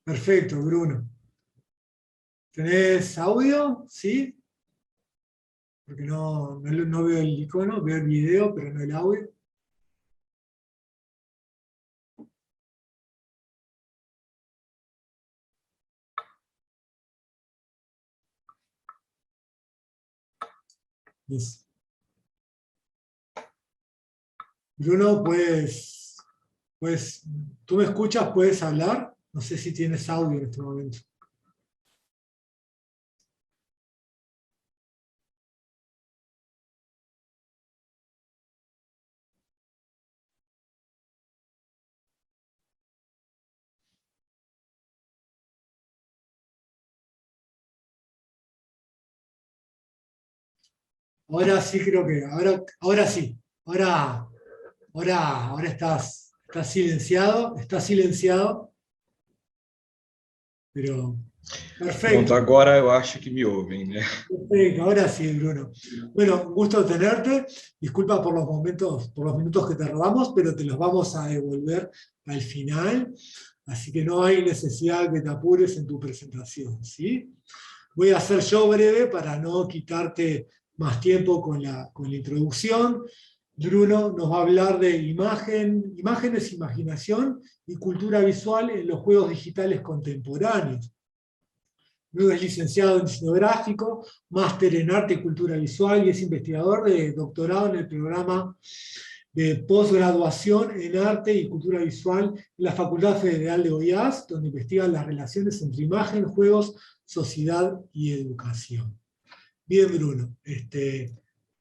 Perfecto, Bruno. ¿Tenés audio? ¿Sí? Porque no veo el icono, veo el video, pero no el audio. Listo. Bruno, ¿tú me escuchas? ¿Puedes hablar? No sé si tienes audio en este momento. Ahora sí creo que, ahora sí. Ahora estás silenciado, pero Pronto, perfecto. agora eu acho que me ouvem, né? Perfecto, ahora sí, Bruno. Bueno, un gusto tenerte. Disculpa por los minutos que te robamos, pero te los vamos a devolver al final. Así que no hay necesidad que te apures en tu presentación, ¿sí? Voy a ser yo breve para no quitarte más tiempo con la introducción. Bruno nos va a hablar de imágenes, imaginación y cultura visual en los juegos digitales contemporáneos. Luego es licenciado en diseño gráfico, máster en arte y cultura visual y es investigador de doctorado en el programa de posgraduación en arte y cultura visual en la Facultad Federal de Goiás, donde investiga las relaciones entre imagen, juegos, sociedad y educación. Bien, Bruno,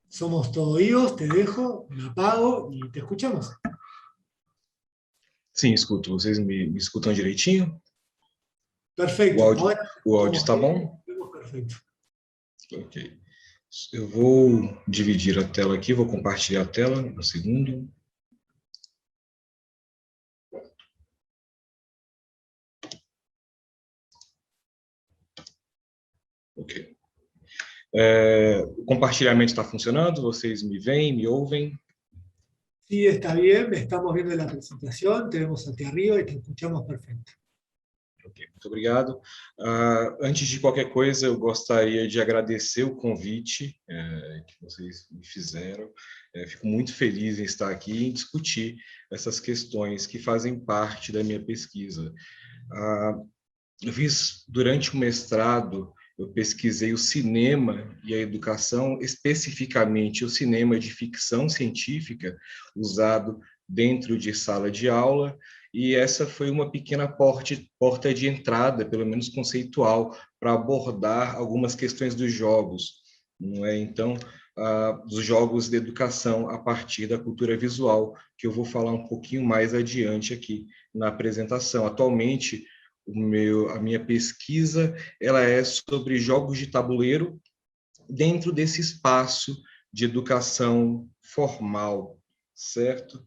somos todo oídos, te dejo, me apago y te escuchamos. Sim, escuto. Vocês me escutam direitinho? O Perfecto, áudio, ahora o áudio como está bom? vemos, perfecto. Ok. Eu vou dividir a tela aqui, vou compartilhar a tela, um segundo. Ok. O compartilhamento está funcionando? Vocês me veem, me ouvem? Sí, está bien, estamos viendo la presentación, te vemos aquí arriba y te escuchamos perfecto. Ok, muito obrigado. Antes de qualquer coisa, eu gostaria de agradecer o convite que vocês me fizeram. Fico muito feliz em estar aqui e discutir essas questões que fazem parte da minha pesquisa. Eu fiz, durante o mestrado, eu pesquisei o cinema e a educação, especificamente o cinema de ficção científica, usado dentro de sala de aula, e essa foi uma pequena porta de entrada, pelo menos conceitual, para abordar algumas questões dos jogos, não é? Então, dos jogos de educação a partir da cultura visual, que eu vou falar um pouquinho mais adiante aqui na apresentação. Atualmente, a minha pesquisa ela é sobre jogos de tabuleiro dentro desse espaço de educação formal, certo?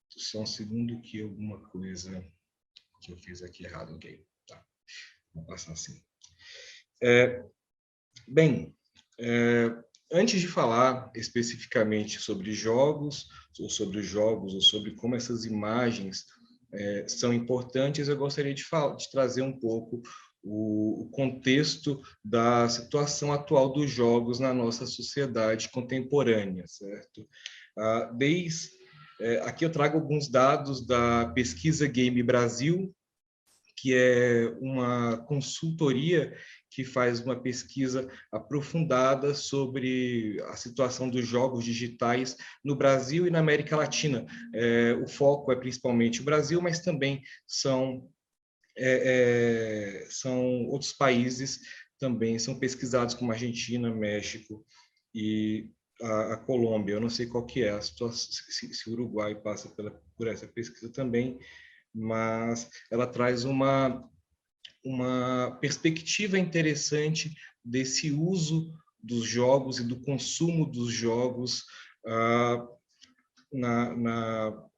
Só um segundo que alguma coisa que eu fiz aqui errado, ok? Tá, vou passar assim. Bem, antes de falar especificamente sobre jogos, ou sobre como essas imagens são importantes, eu gostaria de trazer um pouco o contexto da situação atual dos jogos na nossa sociedade contemporânea, certo? Aqui eu trago alguns dados da Pesquisa Game Brasil, que é uma consultoria que faz uma pesquisa aprofundada sobre a situação dos jogos digitais no Brasil e na América Latina. O foco é principalmente o Brasil, mas também são outros países também são pesquisados, como Argentina, México e a Colômbia. Eu não sei qual que é a situação, se o Uruguai passa por essa pesquisa também, mas ela traz uma perspectiva interessante desse uso dos jogos e do consumo dos jogos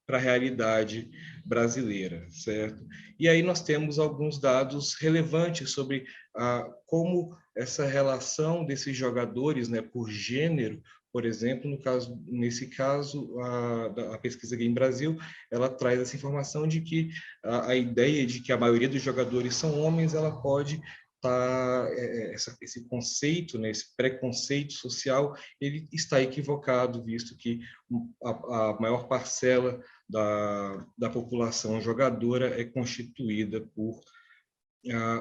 para a realidade brasileira, certo? E aí nós temos alguns dados relevantes sobre como essa relação desses jogadores, né, por gênero, por exemplo, nesse caso, a pesquisa Game Brasil, ela traz essa informação de que a ideia de que a maioria dos jogadores são homens, ela pode esse conceito, né, esse preconceito social, ele está equivocado, visto que a maior parcela da população jogadora é constituída por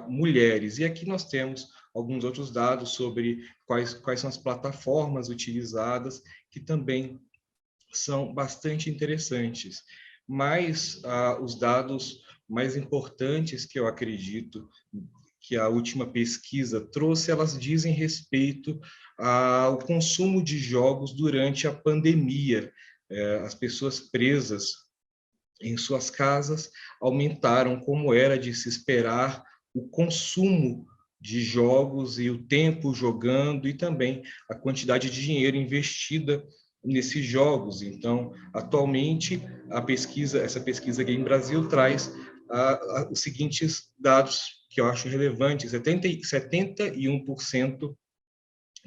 mulheres. E aqui nós temos alguns outros dados sobre quais são as plataformas utilizadas, que também são bastante interessantes. Mas os dados mais importantes que eu acredito que a última pesquisa trouxe, elas dizem respeito ao consumo de jogos durante a pandemia. As pessoas presas em suas casas aumentaram, como era de se esperar, o consumo de jogos e o tempo jogando e também a quantidade de dinheiro investida nesses jogos. Então, atualmente, essa pesquisa Game Brasil traz os seguintes dados que eu acho relevantes: 71%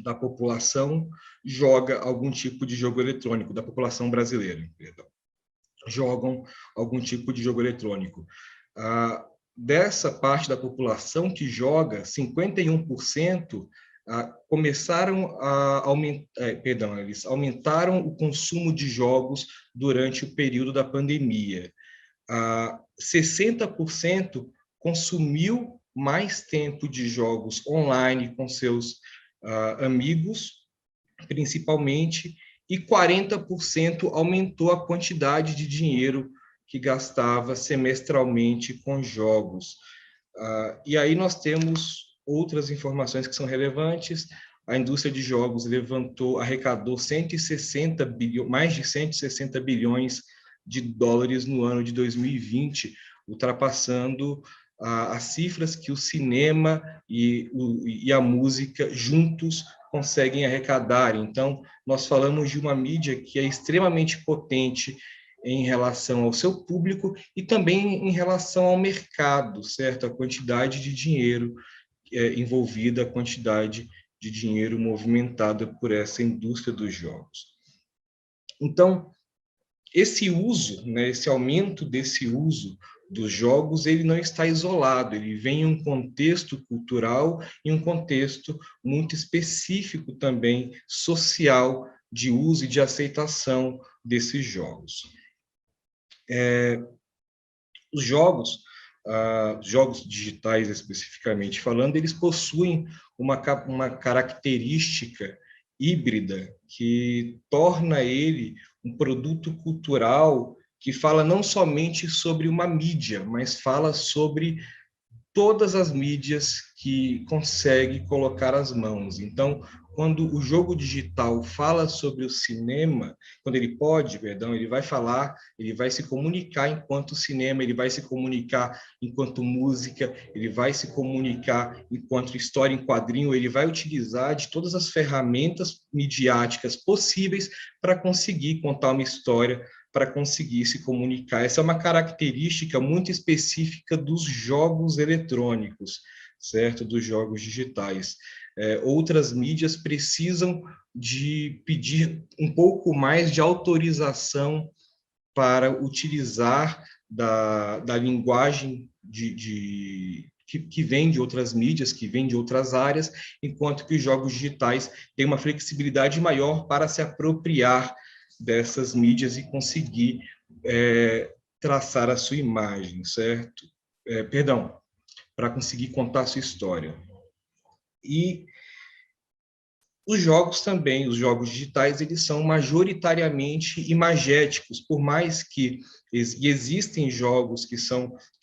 da população joga algum tipo de jogo eletrônico, da população brasileira, perdão, jogam algum tipo de jogo eletrônico. Dessa parte da população que joga, 51% começaram a aumentar, eles aumentaram o consumo de jogos durante o período da pandemia. 60% consumiu mais tempo de jogos online com seus amigos, principalmente, e 40% aumentou a quantidade de dinheiro que gastava semestralmente com jogos. E aí nós temos outras informações que são relevantes. A indústria de jogos arrecadou mais de 160 bilhões de dólares no ano de 2020, ultrapassando as cifras que o cinema e a música juntos conseguem arrecadar. Então, nós falamos de uma mídia que é extremamente potente em relação ao seu público e também em relação ao mercado, certo? A quantidade de dinheiro envolvida, a quantidade de dinheiro movimentada por essa indústria dos jogos. Então, esse uso, né, esse aumento desse uso dos jogos, ele não está isolado, ele vem em um contexto cultural e um contexto muito específico também social de uso e de aceitação desses jogos. Os jogos digitais especificamente falando, eles possuem uma característica híbrida que torna ele um produto cultural que fala não somente sobre uma mídia, mas fala sobre todas as mídias que consegue colocar as mãos. Então, quando o jogo digital fala sobre o cinema, quando ele pode, ele vai falar, ele vai se comunicar enquanto cinema, ele vai se comunicar enquanto música, ele vai se comunicar enquanto história em quadrinho, ele vai utilizar de todas as ferramentas midiáticas possíveis para conseguir contar uma história, para conseguir se comunicar. Essa é uma característica muito específica dos jogos eletrônicos, certo? Dos jogos digitais. Outras mídias precisam de pedir um pouco mais de autorização para utilizar da linguagem que vem de outras mídias, que vem de outras áreas, enquanto que os jogos digitais têm uma flexibilidade maior para se apropriar dessas mídias e conseguir traçar a sua imagem, certo? Para conseguir contar a sua história. E os jogos também, os jogos digitais, eles são majoritariamente imagéticos, por mais que existem jogos que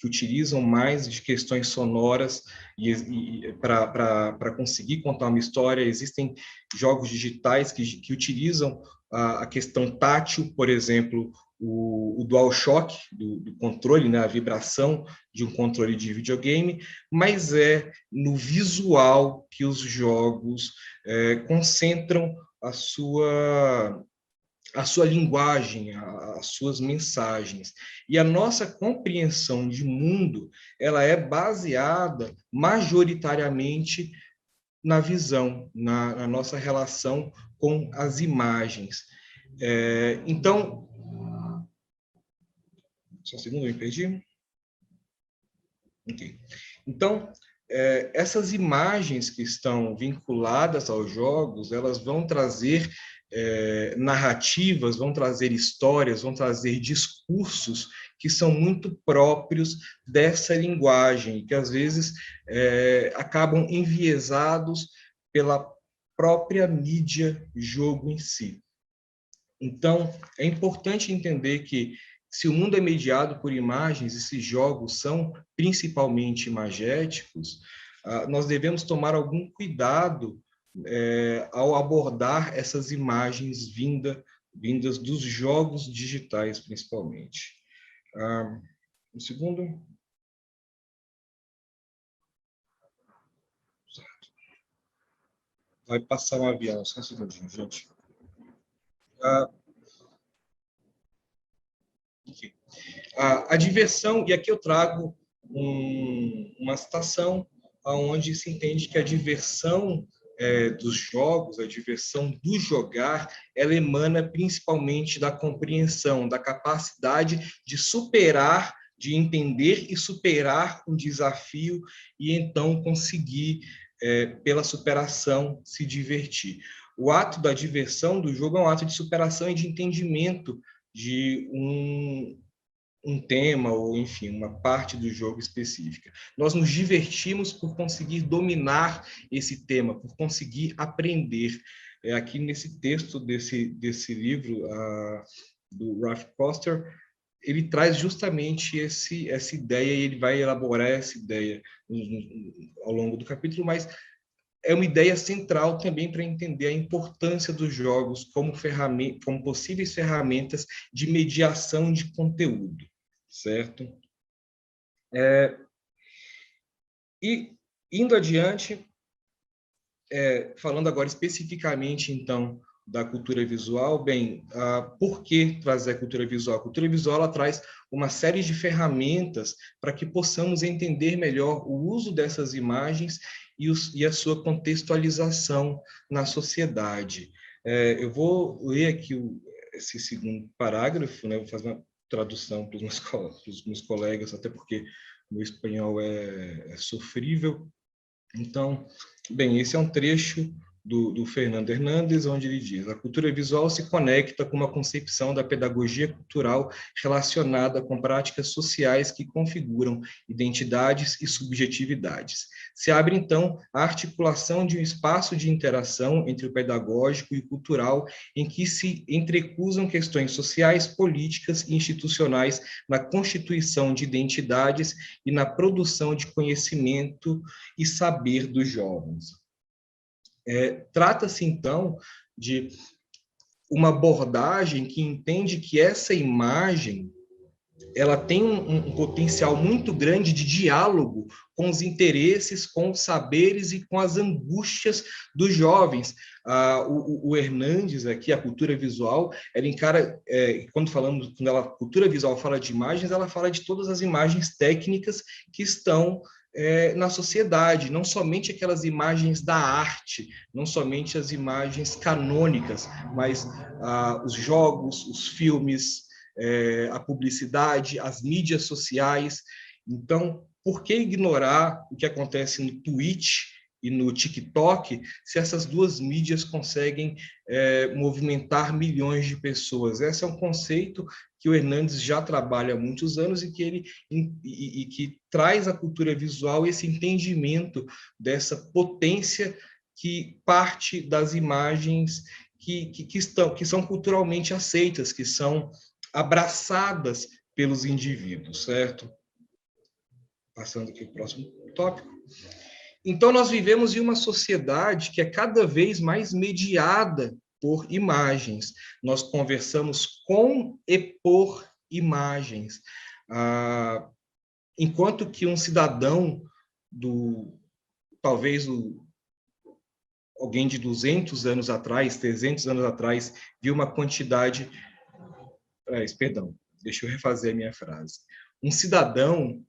utilizam mais de questões sonoras para conseguir contar uma história. Existem jogos digitais que utilizam a questão tátil, por exemplo, o DualShock, do controle, né, a vibração de um controle de videogame, mas é no visual que os jogos concentram a sua linguagem, as suas mensagens. E a nossa compreensão de mundo, ela é baseada majoritariamente na visão, na nossa relação com as imagens. Então, só um segundo, eu me perdi. Okay. Então, essas imagens que estão vinculadas aos jogos, elas vão trazer narrativas, vão trazer histórias, vão trazer discursos que são muito próprios dessa linguagem, que às vezes acabam enviesados pela própria mídia jogo em si. Então, é importante entender que, se o mundo é mediado por imagens, esses jogos são principalmente imagéticos, nós devemos tomar algum cuidado ao abordar essas imagens vindas dos jogos digitais, principalmente. Um segundo. Vai passar um avião, só um segundinho, gente. Enfim. A diversão, e aqui eu trago uma citação onde se entende que a diversão dos jogos, a diversão do jogar, ela emana principalmente da compreensão, da capacidade de superar, de entender e superar um desafio e então conseguir, pela superação, se divertir. O ato da diversão do jogo é um ato de superação e de entendimento de um tema ou, enfim, uma parte do jogo específica. Nós nos divertimos por conseguir dominar esse tema, por conseguir aprender. Aqui nesse texto desse livro, do Ralph Koster, ele traz justamente essa ideia, e ele vai elaborar essa ideia ao longo do capítulo, mas é uma ideia central também para entender a importância dos jogos como possíveis ferramentas de mediação de conteúdo, certo? E, indo adiante, falando agora especificamente, então, da cultura visual, bem, por que trazer a cultura visual? A cultura visual ela traz uma série de ferramentas para que possamos entender melhor o uso dessas imagens e a sua contextualização na sociedade. Eu vou ler aqui esse segundo parágrafo, né? Vou fazer uma tradução para os meus colegas, até porque o meu espanhol é sofrível. Então, bem, esse é um trecho do Fernando Hernandes, onde ele diz: a cultura visual se conecta com uma concepção da pedagogia cultural relacionada com práticas sociais que configuram identidades e subjetividades. Se abre, então, a articulação de um espaço de interação entre o pedagógico e o cultural, em que se entrecruzam questões sociais, políticas e institucionais na constituição de identidades e na produção de conhecimento e saber dos jovens. Trata-se, então, de uma abordagem que entende que essa imagem ela tem um potencial muito grande de diálogo com os interesses, com os saberes e com as angústias dos jovens. O Hernandes, aqui, a cultura visual, ela encara, quando a cultura visual fala de imagens, ela fala de todas as imagens técnicas que estão na sociedade, não somente aquelas imagens da arte, não somente as imagens canônicas, mas os jogos, os filmes, a publicidade, as mídias sociais. Então, por que ignorar o que acontece no Twitch e no TikTok, se essas duas mídias conseguem movimentar milhões de pessoas? Esse é um conceito que o Hernandes já trabalha há muitos anos e que traz à cultura visual esse entendimento dessa potência que parte das imagens que são culturalmente aceitas, que são abraçadas pelos indivíduos, certo? Passando aqui para o próximo tópico. Então, nós vivemos em uma sociedade que é cada vez mais mediada por imagens. Nós conversamos com e por imagens. Enquanto que um cidadão talvez alguém de 200 anos atrás, 300 anos atrás, viu uma quantidade... Perdão, deixa eu refazer a minha frase. Um cidadão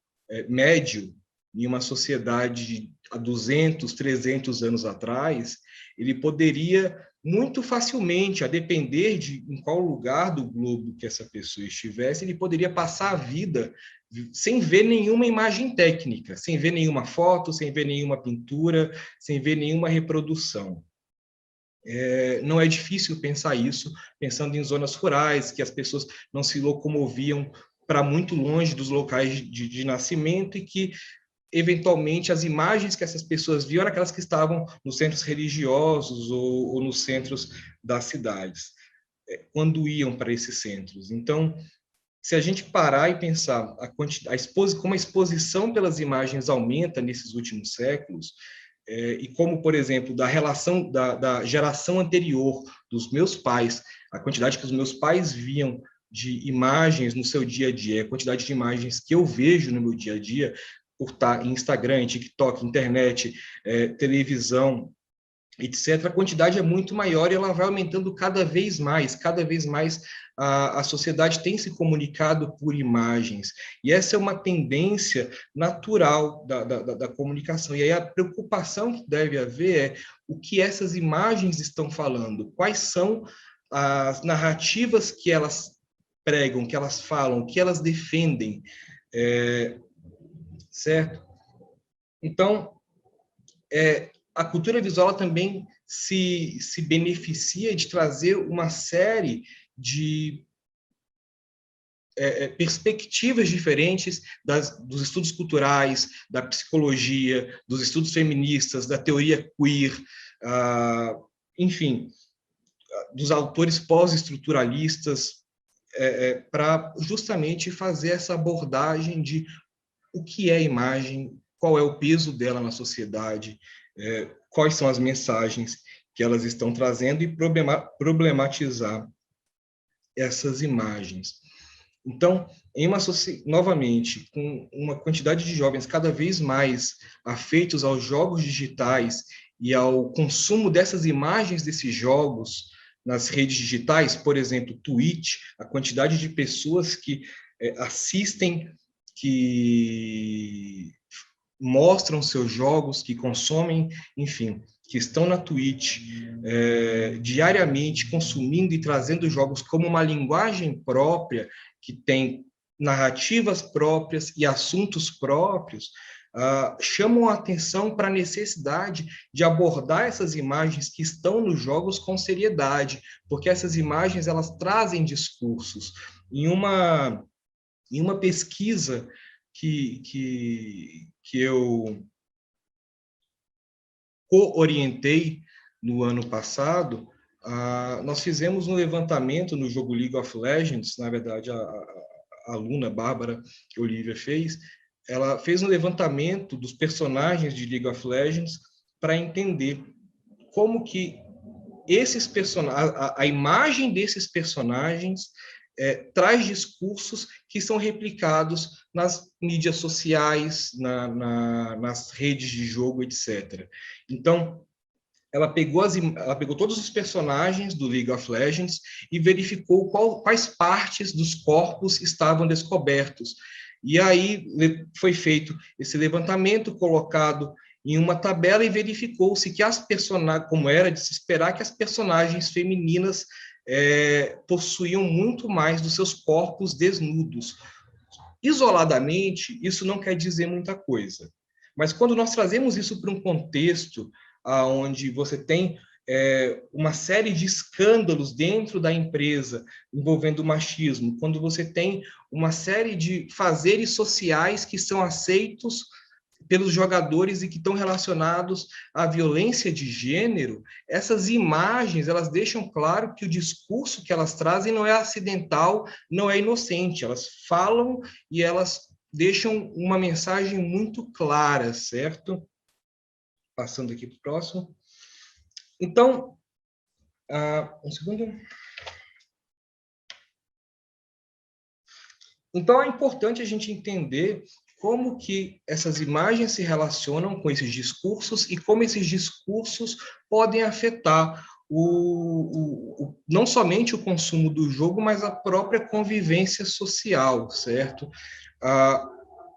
médio em uma sociedade há 200, 300 anos atrás, ele poderia muito facilmente, a depender de em qual lugar do globo que essa pessoa estivesse, ele poderia passar a vida sem ver nenhuma imagem técnica, sem ver nenhuma foto, sem ver nenhuma pintura, sem ver nenhuma reprodução. Não é difícil pensar isso, pensando em zonas rurais, que as pessoas não se locomoviam para muito longe dos locais de nascimento e que, eventualmente, as imagens que essas pessoas viam eram aquelas que estavam nos centros religiosos ou nos centros das cidades, quando iam para esses centros. Então, se a gente parar e pensar como a exposição pelas imagens aumenta nesses últimos séculos, e como, por exemplo, da relação da geração anterior dos meus pais, a quantidade que os meus pais viam de imagens no seu dia a dia, a quantidade de imagens que eu vejo no meu dia a dia, por estar em Instagram, TikTok, internet, televisão, etc., a quantidade é muito maior e ela vai aumentando cada vez mais a sociedade tem se comunicado por imagens, e essa é uma tendência natural da comunicação, e aí a preocupação que deve haver é o que essas imagens estão falando, quais são as narrativas que elas pregam, que elas falam, que elas defendem, certo? Então, a cultura visual também se beneficia de trazer uma série de perspectivas diferentes dos estudos culturais, da psicologia, dos estudos feministas, da teoria queer, enfim, dos autores pós-estruturalistas, para justamente fazer essa abordagem de o que é imagem, qual é o peso dela na sociedade, quais são as mensagens que elas estão trazendo e problematizar essas imagens. Então, novamente, com uma quantidade de jovens cada vez mais afeitos aos jogos digitais e ao consumo dessas imagens desses jogos nas redes digitais, por exemplo, Twitch, a quantidade de pessoas que assistem, que mostram seus jogos, que consomem, enfim, que estão na Twitch diariamente consumindo e trazendo jogos como uma linguagem própria, que tem narrativas próprias e assuntos próprios, chamam a atenção para a necessidade de abordar essas imagens que estão nos jogos com seriedade, porque essas imagens elas trazem discursos. Em uma pesquisa que eu co-orientei no ano passado, nós fizemos um levantamento no jogo League of Legends, na verdade, a aluna Bárbara Olivia fez, ela fez um levantamento dos personagens de League of Legends para entender como que esses personagens, a imagem desses personagens traz discursos que são replicados nas mídias sociais, nas redes de jogo, etc. Então, ela pegou todos os personagens do League of Legends e verificou quais partes dos corpos estavam descobertos. E aí foi feito esse levantamento, colocado em uma tabela, e verificou-se que as personagens, como era de se esperar, que as personagens femininas possuíam muito mais dos seus corpos desnudos. Isoladamente, isso não quer dizer muita coisa. Mas quando nós trazemos isso para um contexto onde você tem uma série de escândalos dentro da empresa envolvendo machismo, quando você tem uma série de fazeres sociais que são aceitos pelos jogadores e que estão relacionados à violência de gênero, essas imagens, elas deixam claro que o discurso que elas trazem não é acidental, não é inocente, elas falam e elas deixam uma mensagem muito clara, certo? Passando aqui para o próximo. Então, um segundo. Então, é importante a gente entender como que essas imagens se relacionam com esses discursos e como esses discursos podem afetar não somente o consumo do jogo, mas a própria convivência social, certo?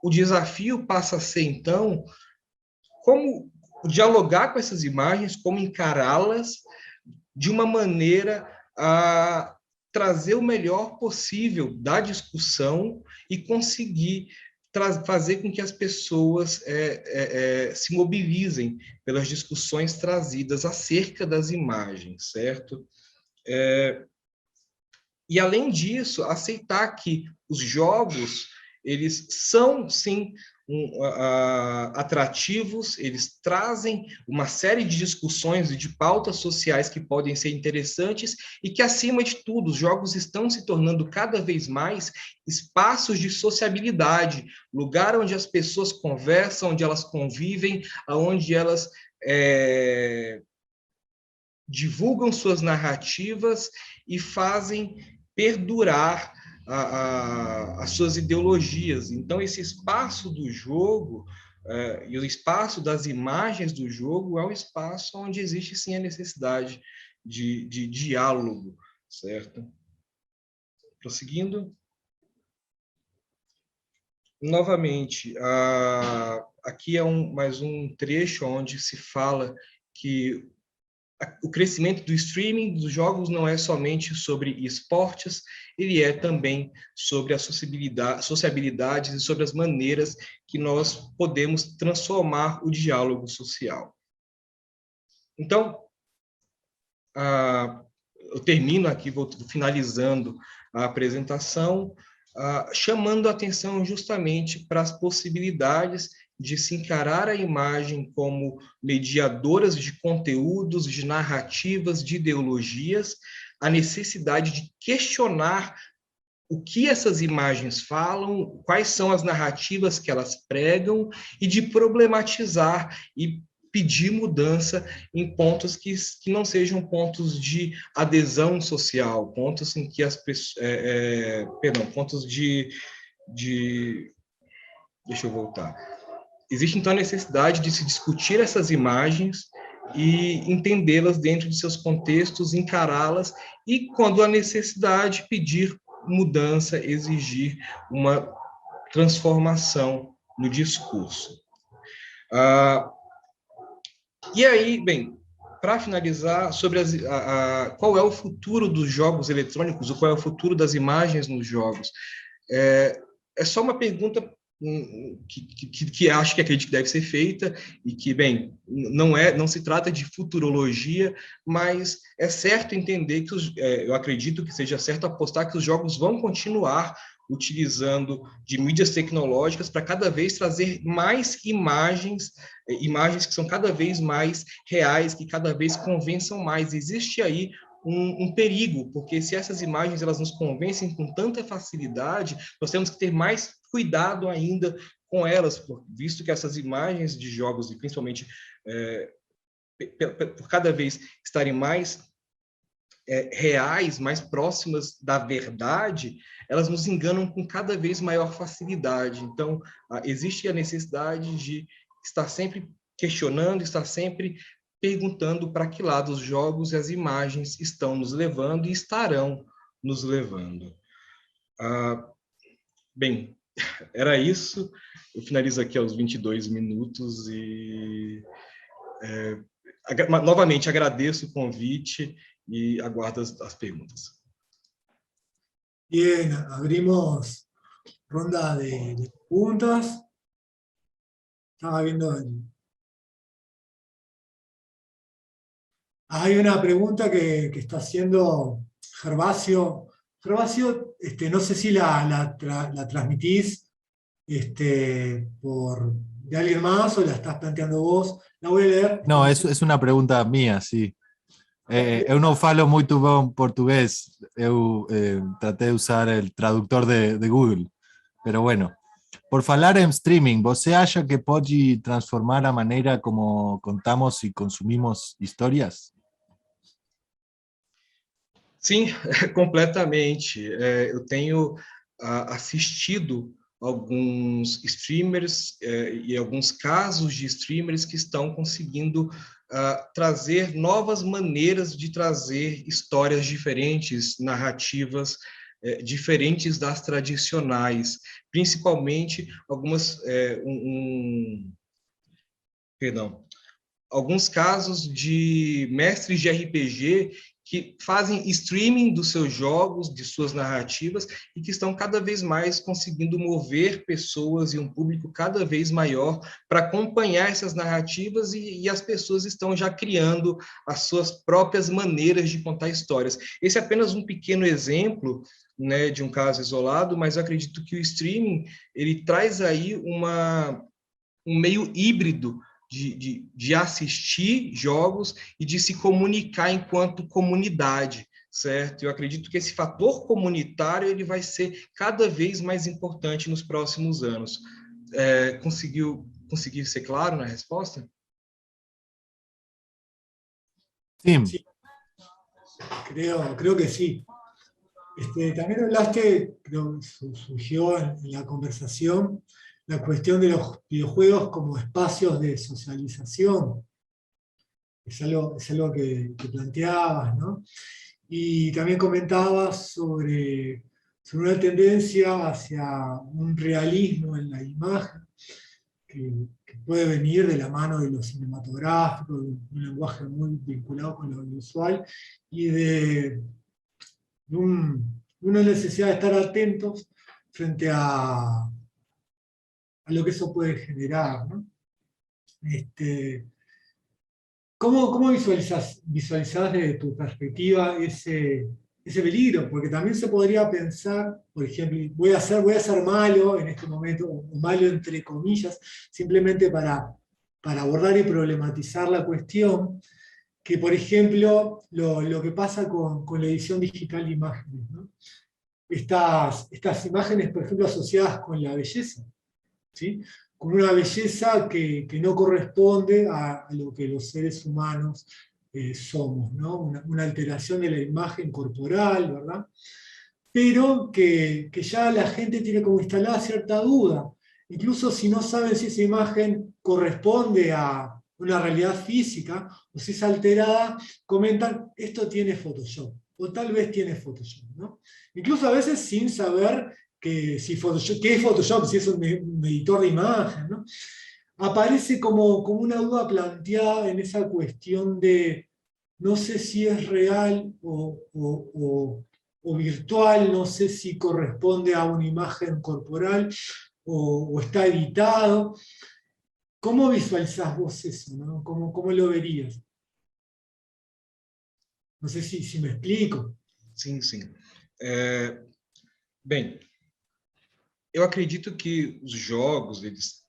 o desafio passa a ser, então, como dialogar com essas imagens, como encará-las de uma maneira a trazer o melhor possível da discussão e conseguir fazer com que as pessoas se mobilizem pelas discussões trazidas acerca das imagens, certo? E, além disso, aceitar que os jogos, eles são, sim, atrativos, eles trazem uma série de discussões e de pautas sociais que podem ser interessantes e que, acima de tudo, os jogos estão se tornando cada vez mais espaços de sociabilidade, lugar onde as pessoas conversam, onde elas convivem, onde elas divulgam suas narrativas e fazem perdurar as suas ideologias. Então, esse espaço do jogo e o espaço das imagens do jogo é um espaço onde existe, sim, a necessidade de diálogo, certo? Prosseguindo. Novamente, aqui é mais um trecho onde se fala que o crescimento do streaming dos jogos não é somente sobre esportes, ele é também sobre a sociabilidade e sobre as maneiras que nós podemos transformar o diálogo social. Então, eu termino aqui, vou finalizando a apresentação, chamando a atenção justamente para as possibilidades de se encarar a imagem como mediadoras de conteúdos, de narrativas, de ideologias, a necessidade de questionar o que essas imagens falam, quais são as narrativas que elas pregam, e de problematizar e pedir mudança em pontos que não sejam pontos de adesão social, pontos em que as pessoas... pontos de... Deixa eu voltar. Existe, então, a necessidade de se discutir essas imagens e entendê-las dentro de seus contextos, encará-las e, quando há necessidade, pedir mudança, exigir uma transformação no discurso. E aí, bem, para finalizar, sobre qual é o futuro dos jogos eletrônicos, ou qual é o futuro das imagens nos jogos? É só uma pergunta que acho que acredito que deve ser feita e que, bem, não se trata de futurologia, mas é certo entender que eu acredito que seja certo apostar que os jogos vão continuar utilizando de mídias tecnológicas para cada vez trazer mais imagens que são cada vez mais reais, que cada vez convençam mais. Existe aí um perigo, porque se essas imagens elas nos convencem com tanta facilidade, nós temos que ter mais cuidado ainda com elas, visto que essas imagens de jogos, e principalmente por cada vez estarem mais reais, mais próximas da verdade, elas nos enganam com cada vez maior facilidade. Então, existe a necessidade de estar sempre questionando, estar sempre perguntando para que lado os jogos e as imagens estão nos levando e estarão nos levando. Bem, era isso. Eu finalizo aqui aos 22 minutos e novamente agradeço o convite y aguardo las preguntas. Bien, abrimos ronda de preguntas. Estaba viendo hay una pregunta que está haciendo Gervasio. Gervasio, no sé si la transmitís de alguien más o la estás planteando vos. La voy a leer. No, es una pregunta mía, sí. Eu não falo muito bom português, eu tratei de usar o tradutor de Google, pero bueno. Por falar em streaming, você acha que pode transformar a maneira como contamos e consumimos histórias? Sim, completamente. Eu tenho assistido alguns streamers e alguns casos de streamers que estão conseguindo trazer novas maneiras de trazer histórias diferentes, narrativas diferentes das tradicionais, principalmente alguns casos de mestres de RPG que fazem streaming dos seus jogos, de suas narrativas, e que estão cada vez mais conseguindo mover pessoas e um público cada vez maior para acompanhar essas narrativas, e as pessoas estão já criando as suas próprias maneiras de contar histórias. Esse é apenas um pequeno exemplo, né, de um caso isolado, mas eu acredito que o streaming ele traz aí um meio híbrido de assistir jogos e de se comunicar enquanto comunidade, certo? Eu acredito que esse fator comunitário ele vai ser cada vez mais importante nos próximos anos. Conseguiu ser claro na resposta? Sim. Sí, creo que sí. También hablaste, creo que surgió en la conversación, la cuestión de los videojuegos como espacios de socialización. Es algo que planteabas, ¿no? Y también comentabas sobre una tendencia hacia un realismo en la imagen, que puede venir de la mano de lo cinematográfico, de un lenguaje muy vinculado con lo visual, y de una necesidad de estar atentos frente a lo que eso puede generar, ¿no? ¿Cómo visualizás desde tu perspectiva ese peligro? Porque también se podría pensar, por ejemplo, voy a ser malo en este momento, o malo entre comillas, simplemente para abordar y problematizar la cuestión, que por ejemplo, lo que pasa con la edición digital de imágenes, ¿no? Estas imágenes, por ejemplo, asociadas con la belleza, ¿sí? Con una belleza que no corresponde a lo que los seres humanos somos, ¿no? Una alteración de la imagen corporal, ¿verdad? Pero que ya la gente tiene como instalada cierta duda, incluso si no saben si esa imagen corresponde a una realidad física o si es alterada, comentan, esto tiene Photoshop, o tal vez tiene Photoshop, ¿no? Incluso a veces sin saber qué es Photoshop, si es un editor de imagen, ¿no? Aparece como una duda planteada en esa cuestión de no sé si es real o virtual, no sé si corresponde a una imagen corporal o está editado. ¿Cómo visualizás vos eso, ¿no? ¿Cómo lo verías? Não sei se me explico. Sim. Bem, eu acredito que os jogos, eles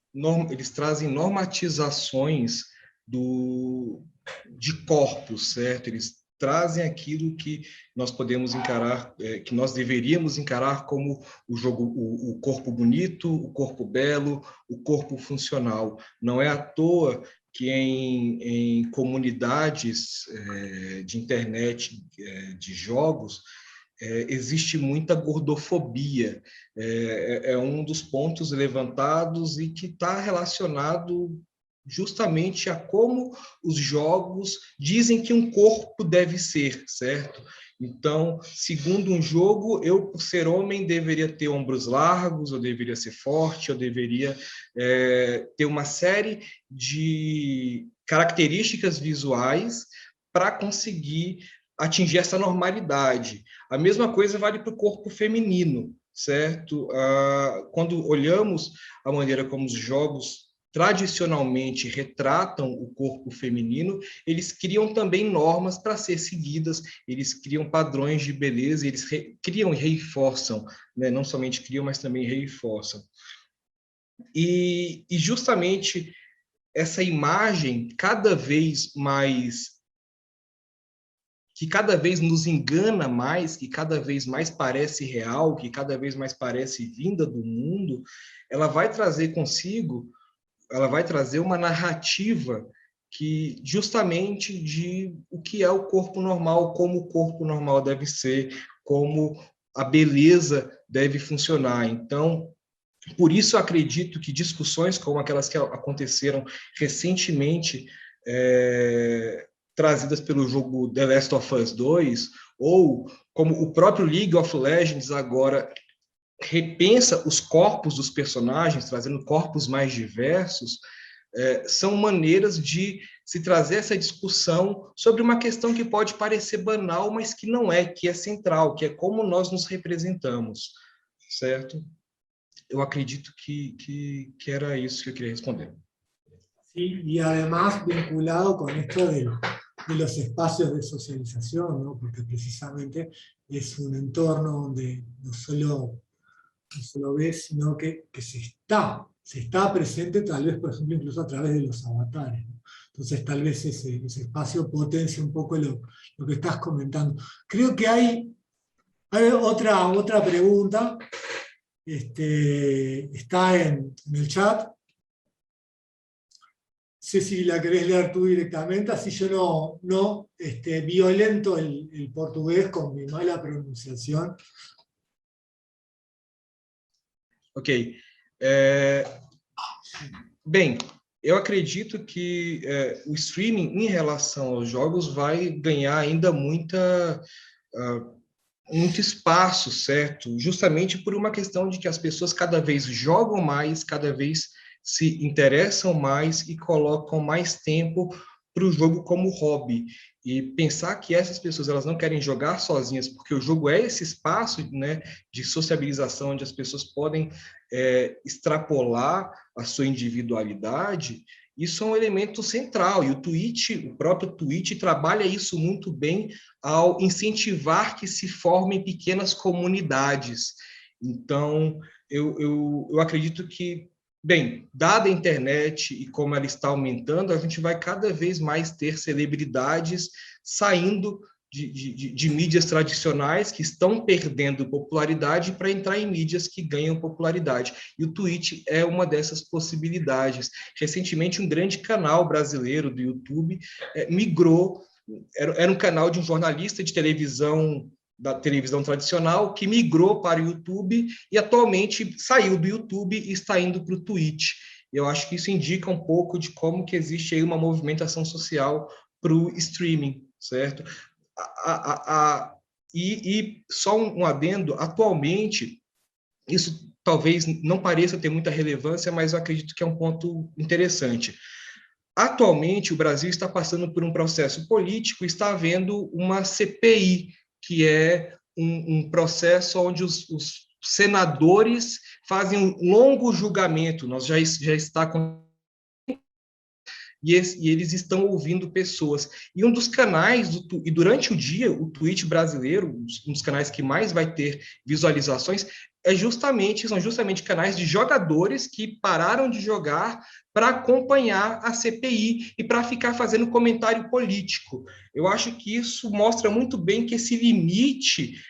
trazem normatizações de corpos, certo? Eles trazem aquilo que nós podemos encarar, que nós deveríamos encarar como o corpo bonito, o corpo belo, o corpo funcional. Não é à toa que em comunidades de internet, de jogos, existe muita gordofobia. É um dos pontos levantados e que está relacionado justamente a como os jogos dizem que um corpo deve ser, certo? Então, segundo um jogo, eu, por ser homem, deveria ter ombros largos, eu deveria ser forte, eu deveria ter uma série de características visuais para conseguir atingir essa normalidade. A mesma coisa vale para o corpo feminino, certo? Quando olhamos a maneira como os jogos tradicionalmente retratam o corpo feminino, eles criam também normas para ser seguidas, eles criam padrões de beleza, eles criam e reforçam, né? Não somente criam, mas também reforçam. E justamente essa imagem que cada vez nos engana mais, que cada vez mais parece real, que cada vez mais parece vinda do mundo, ela vai trazer uma narrativa que justamente de o que é o corpo normal, como o corpo normal deve ser, como a beleza deve funcionar. Então, por isso acredito que discussões como aquelas que aconteceram recentemente, trazidas pelo jogo The Last of Us 2, ou como o próprio League of Legends agora repensa os corpos dos personagens, trazendo corpos mais diversos, são maneiras de se trazer essa discussão sobre uma questão que pode parecer banal, mas que não é, que é central, que é como nós nos representamos, certo? Eu acredito que era isso que eu queria responder. Sí, y además vinculado con esto de los espacios de socialización, ¿no? Porque precisamente es un entorno donde no solo ves, sino que se está presente tal vez, por ejemplo, incluso a través de los avatares, ¿no? Entonces tal vez ese espacio potencia un poco lo que estás comentando. Creo que hay otra pregunta, está en el chat. No sé si la querés leer tú directamente, así yo no violento el portugués con mi mala pronunciación. Ok. Bem, eu acredito que o streaming, em relação aos jogos, vai ganhar ainda muito espaço, certo? Justamente por uma questão de que as pessoas cada vez jogam mais, cada vez se interessam mais e colocam mais tempo para o jogo como hobby. E pensar que essas pessoas elas não querem jogar sozinhas, porque o jogo é esse espaço, né, de sociabilização, onde as pessoas podem extrapolar a sua individualidade, isso é um elemento central. E o próprio Twitch trabalha isso muito bem ao incentivar que se formem pequenas comunidades. Então, eu acredito que, bem, dada a internet e como ela está aumentando, a gente vai cada vez mais ter celebridades saindo de mídias tradicionais que estão perdendo popularidade para entrar em mídias que ganham popularidade. E o Twitch é uma dessas possibilidades. Recentemente, um grande canal brasileiro do YouTube migrou, era um canal de um jornalista de televisão, da televisão tradicional, que migrou para o YouTube e atualmente saiu do YouTube e está indo para o Twitch. Eu acho que isso indica um pouco de como que existe aí uma movimentação social para o streaming, certo? E só um adendo, atualmente, isso talvez não pareça ter muita relevância, mas eu acredito que é um ponto interessante. Atualmente, o Brasil está passando por um processo político, está havendo uma CPI, que é um processo onde os senadores fazem um longo julgamento. Nós já está com e eles estão ouvindo pessoas. E um dos canais, e durante o dia, o Twitch brasileiro, um dos canais que mais vai ter visualizações, são justamente canais de jogadores que pararam de jogar para acompanhar a CPI e para ficar fazendo comentário político. Eu acho que isso mostra muito bem que esse limite,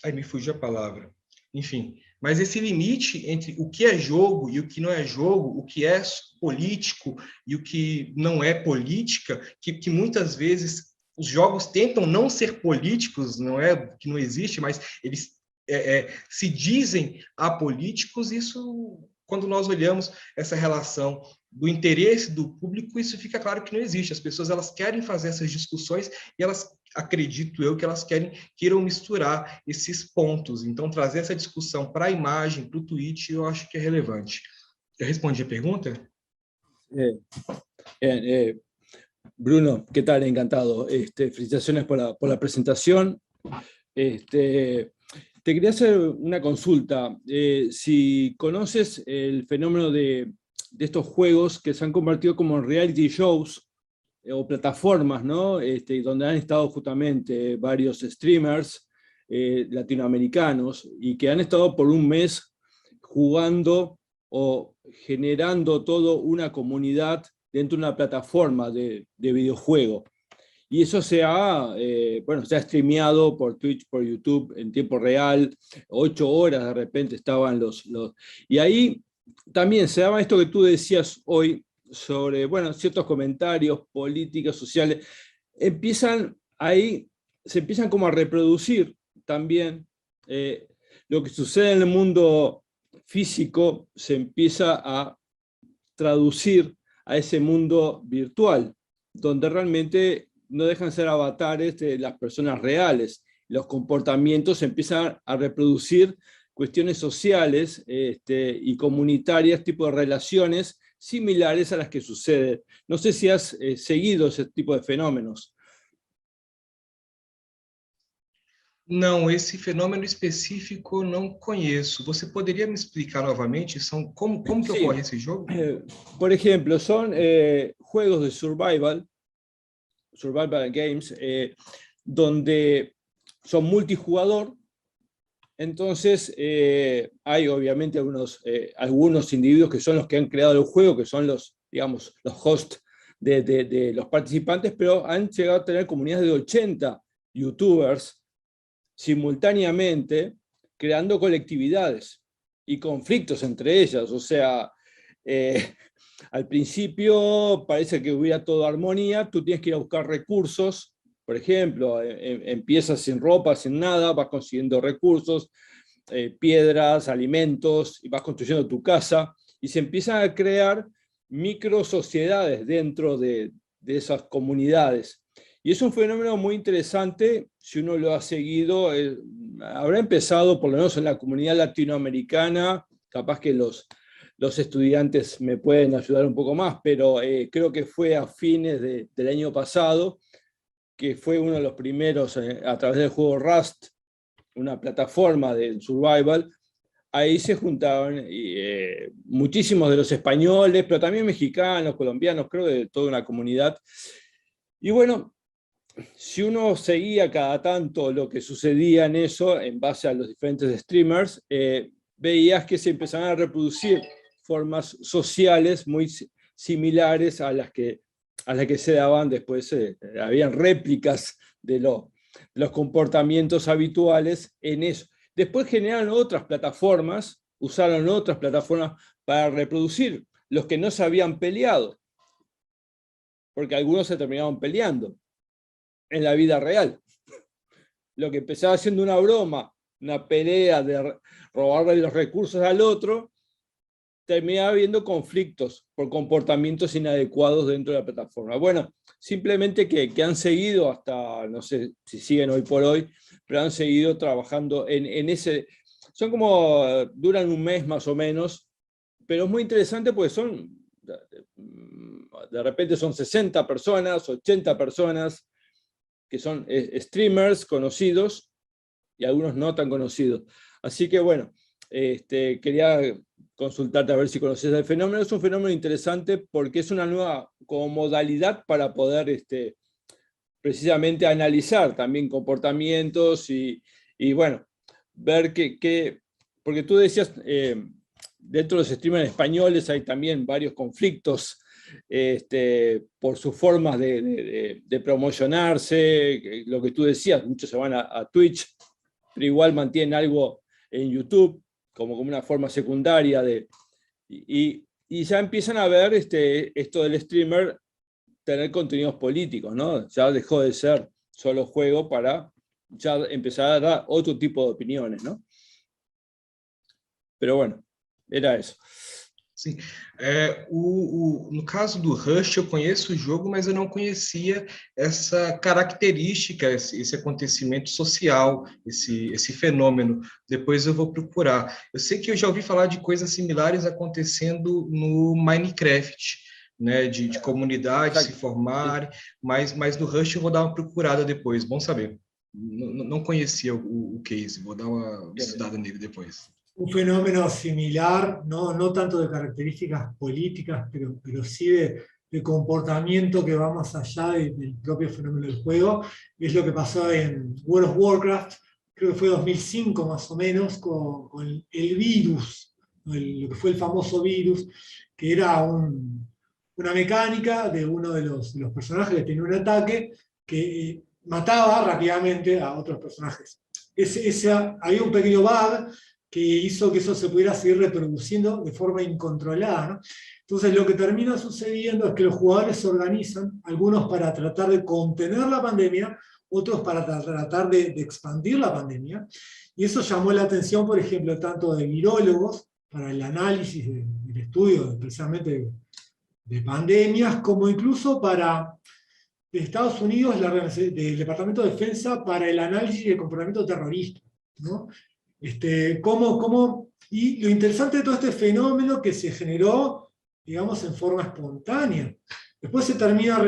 Aí me fugiu a palavra. Enfim, mas esse limite entre o que é jogo e o que não é jogo, o que é político e o que não é política, que muitas vezes os jogos tentam não ser políticos, não é que não existe, mas eles se dizem apolíticos. Isso, quando nós olhamos essa relação do interesse do público, isso fica claro que não existe. As pessoas elas querem fazer essas discussões e elas, acredito eu, que elas queiram misturar esses pontos. Então, trazer essa discussão para a imagem, para o Twitch, eu acho que é relevante. Eu respondi a pergunta? Bruno, ¿qué tal? Encantado. Felicitaciones por la presentación. Te quería hacer una consulta. Si conoces el fenómeno de estos juegos que se han convertido como en reality shows o plataformas, ¿no? Donde han estado justamente varios streamers latinoamericanos y que han estado por un mes jugando o generando toda una comunidad dentro de una plataforma de videojuego. Y eso se ha streameado por Twitch, por YouTube en tiempo real, 8 horas de repente estaban Y ahí también se daba esto que tú decías hoy sobre, ciertos comentarios políticos, sociales, se empiezan como a reproducir también lo que sucede en el mundo físico, se empieza a traducir a ese mundo virtual, donde realmente no dejan de ser avatares de las personas reales. Los comportamientos empiezan a reproducir cuestiones sociales y comunitarias, tipo de relaciones similares a las que suceden. No sé si has seguido ese tipo de fenómenos. Não, esse fenômeno específico não conheço. Você poderia me explicar novamente como que Sí. ocorre esse jogo? Por ejemplo, son juegos de survival games, donde son multijugador. Entonces hay obviamente algunos individuos que son los que han creado el juego, que son los hosts de los participantes, pero han llegado a tener comunidades de 80 youtubers simultáneamente creando colectividades y conflictos entre ellas. O sea, al principio parece que hubiera toda armonía, tú tienes que ir a buscar recursos, por ejemplo, empiezas sin ropa, sin nada, vas consiguiendo recursos, piedras, alimentos, y vas construyendo tu casa, y se empiezan a crear micro sociedades dentro de esas comunidades. Y es un fenómeno muy interesante, si uno lo ha seguido, habrá empezado por lo menos en la comunidad latinoamericana, capaz que los estudiantes me pueden ayudar un poco más, pero creo que fue a fines del año pasado, que fue uno de los primeros a través del juego Rust, una plataforma de survival. Ahí se juntaban muchísimos de los españoles, pero también mexicanos, colombianos, creo que de toda una comunidad. Y bueno, si uno seguía cada tanto lo que sucedía en eso, en base a los diferentes streamers, veías que se empezaban a reproducir formas sociales muy similares a las que se daban después. Habían réplicas de los comportamientos habituales en eso. Después generaron otras plataformas, usaron otras plataformas para reproducir los que no se habían peleado, porque algunos se terminaban peleando en la vida real. Lo que empezaba siendo una broma, una pelea de robarle los recursos al otro, terminaba habiendo conflictos por comportamientos inadecuados dentro de la plataforma. Bueno, simplemente que han seguido hasta, no sé si siguen hoy por hoy, pero han seguido trabajando en ese... Son como, duran un mes más o menos, pero es muy interesante porque son, de repente son 60 personas, 80 personas, que son streamers conocidos y algunos no tan conocidos. Así que bueno, quería consultarte a ver si conoces el fenómeno. Es un fenómeno interesante porque es una nueva como modalidad para poder precisamente analizar también comportamientos y bueno, ver porque tú decías, dentro de los streamers españoles hay también varios conflictos por sus formas de promocionarse, lo que tú decías, muchos se van a Twitch, pero igual mantienen algo en YouTube, como una forma secundaria y ya empiezan a ver esto del streamer tener contenidos políticos, ¿no? Ya dejó de ser solo juego para ya empezar a dar otro tipo de opiniones, ¿no? Pero bueno, era eso. Sim. No caso do Rust, eu conheço o jogo, mas eu não conhecia essa característica, esse acontecimento social, esse fenômeno. Depois eu vou procurar. Eu sei que eu já ouvi falar de coisas similares acontecendo no Minecraft, né, de comunidades se formarem, mas no Rust eu vou dar uma procurada depois, bom saber. Não conhecia o case, vou dar uma estudada nele depois. Un fenómeno similar, no tanto de características políticas, pero sí de comportamiento que va más allá del propio fenómeno del juego, es lo que pasó en World of Warcraft, creo que fue 2005 más o menos, con el virus, lo que fue el famoso virus, que era una mecánica de uno de los personajes que tenía un ataque que mataba rápidamente a otros personajes. Había un pequeño bug que hizo que eso se pudiera seguir reproduciendo de forma incontrolada, ¿no? Entonces lo que termina sucediendo es que los jugadores se organizan, algunos para tratar de contener la pandemia, otros para tratar de expandir la pandemia, y eso llamó la atención, por ejemplo, tanto de virólogos, para el análisis de el estudio precisamente de pandemias, como incluso para Estados Unidos, del Departamento de Defensa, para el análisis del comportamiento terrorista, ¿no? Y lo interesante de todo este fenómeno que se generó, digamos, en forma espontánea. Después se termina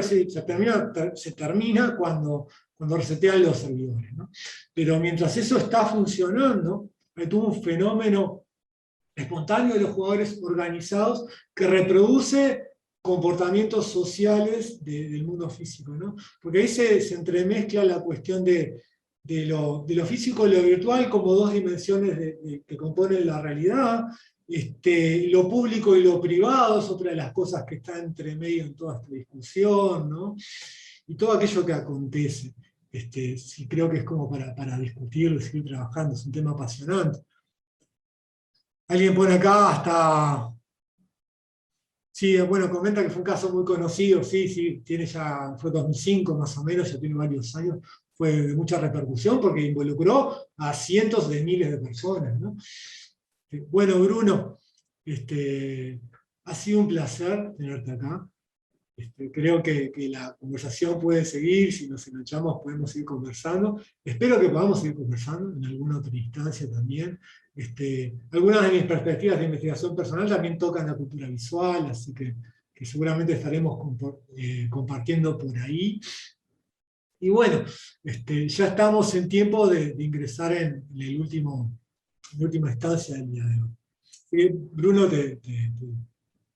cuando resetean los servidores, ¿no? Pero mientras eso está funcionando, hay todo un fenómeno espontáneo de los jugadores organizados que reproduce comportamientos sociales del mundo físico, ¿no? Porque ahí se entremezcla la cuestión de lo físico y lo virtual como dos dimensiones que componen la realidad. Lo público y lo privado es otra de las cosas que está entre medio en toda esta discusión, ¿no? Y todo aquello que acontece. Sí, creo que es como para discutirlo y seguir trabajando, es un tema apasionante. Alguien pone acá hasta... Sí, bueno, comenta que fue un caso muy conocido, sí, fue 2005 más o menos, ya tiene varios años, fue de mucha repercusión porque involucró a cientos de miles de personas, ¿no? Bueno, Bruno, ha sido un placer tenerte acá. Creo que la conversación puede seguir, si nos enganchamos podemos seguir conversando. Espero que podamos seguir conversando en alguna otra instancia también. Algunas de mis perspectivas de investigación personal también tocan la cultura visual, así que seguramente estaremos compartiendo por ahí. Y bueno, ya estamos en tiempo de ingresar en la última instancia del día de hoy. Bruno,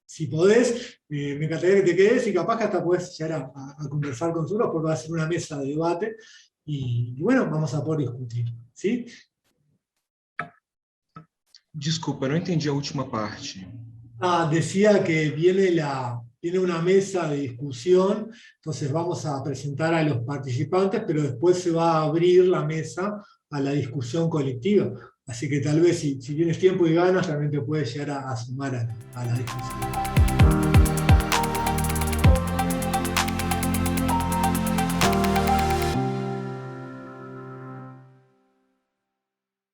si podés, me encantaría que te quedes y capaz que hasta podés llegar a conversar con nosotros porque va a ser una mesa de debate y bueno, vamos a poder discutir, ¿sí? Desculpa, não entendi a última parte. Decía que viene una mesa de discusión, entonces vamos a presentar a los participantes, pero después se va a abrir la mesa a la discusión colectiva. Así que tal vez si tienes tiempo y ganas, también te puedes llegar a sumar a la discusión.